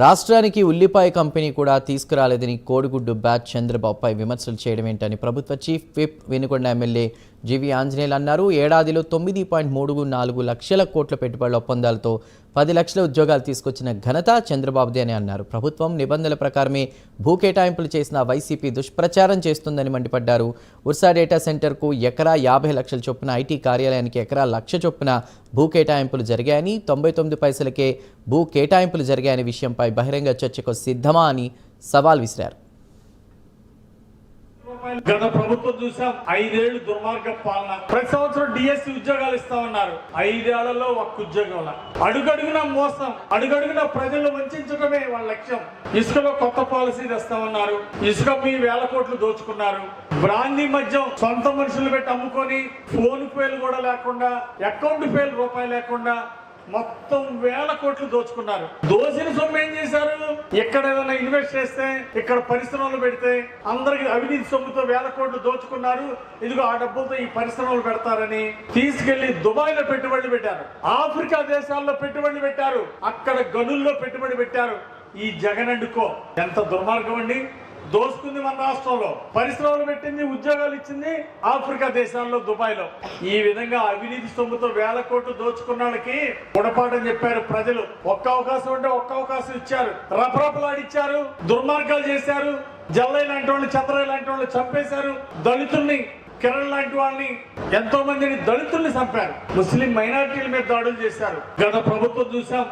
రాష్ట్రానికి ఉల్లిపాయ కంపెనీ కూడా తీసుకురాలేదని కోడిగుడ్డు బ్యాచ్ చంద్రబాబుపై విమర్శలు చేయడం ఏంటని ప్రభుత్వ చీఫ్ విప్ వినుకొండ ఎమ్మెల్యే జీవి ఆంజనేయులు అన్నారు. ఏడాదిలో 9.34 లక్షల కోట్ల పెట్టుబడుల ఒప్పందాలతో 10 లక్షల ఉద్యోగాలు తీసుకొచ్చిన ఘనత చంద్రబాబుదే అని అన్నారు. ప్రభుత్వం నిబంధనల ప్రకారమే భూ కేటాయింపులు చేసిన వైసీపీ దుష్ప్రచారం చేస్తుందని మండిపడ్డారు. ఉర్సా డేటా సెంటర్కు ఎకరా 50 లక్షల చొప్పున, ఐటీ కార్యాలయానికి ఎకరా 1 లక్ష చొప్పున భూ కేటాయింపులు జరిగాయని, 99 పైసలకే భూ కేటాయింపులు జరిగాయనే విషయంపై బహిరంగ చర్చకు సిద్ధమా అని సవాల్ విసిరారు. గత ప్రభుత్వం చూసాం 5 ఏళ్లు దుర్మార్గ పాలన. ప్రతి సంవత్సరం డిఎస్సి ఉద్యోగాలు ఇస్తామన్నారు. 5 ఏళ్లలో ఒక్క ఉద్యోగం. అడుగడుగునా మోసం, అడుగడుగునా ప్రజలను వంచడమే వాళ్ళ లక్ష్యం. ఇసుకలో కొత్త పాలసీ తెస్తామన్నారు. ఇసుక మీ 1000 కోట్లు దోచుకున్నారు. బ్రాందీ మద్యం సొంత మనుషులు పెట్టి అమ్ముకొని, ఫోన్ పేలు కూడా లేకుండా, అకౌంట్ పేలు రూపాయి లేకుండా మొత్తం 1000 కోట్లు దోచుకున్నారు. దోచిన సొమ్ము ఏం చేశారు? ఎక్కడ ఏదైనా ఇన్వెస్ట్ చేస్తే, ఇక్కడ పరిశ్రమలు పెడితే అందరికి అవినీతి సొమ్ముతో 1000 కోట్లు దోచుకున్నారు. ఇదిగో ఆ డబ్బులతో ఈ పరిశ్రమలు పెడతారని తీసుకెళ్లి దుబాయ్ లో పెట్టుబడులు పెట్టారు. ఆఫ్రికా దేశాల్లో పెట్టుబడులు పెట్టారు. అక్కడ గనుల్లో పెట్టుబడి పెట్టారు. ఈ జగన్ అండుకో ఎంత దుర్మార్గం అండి. దోసుకుంది మన రాష్ట్రంలో, పరిశ్రమలు పెట్టింది, ఉద్యోగాలు ఇచ్చింది ఆఫ్రికా దేశాల్లో, దుబాయ్ లో. ఈ విధంగా అవినీతి సొమ్ముతో 1000 కోట్లు దోచుకున్న వాళ్ళకి గుణపాఠం చెప్పారు ప్రజలు. ఒక్క అవకాశం అంటే ఒక్క అవకాశం ఇచ్చారు. రపరపలాడిచ్చారు, దుర్మార్గాలు చేశారు. జల్లయ్య లాంటి వాళ్ళు, చంద్రయ్య లాంటి వాళ్ళు చంపేశారు. దళితుల్ని, కిరణ్ లాంటి వాళ్ళని, ఎంతో మందిని దళితుల్ని చంపారు. ముస్లిం మైనారిటీల మీద దాడులు చేశారు. గత ప్రభుత్వం చూసాం.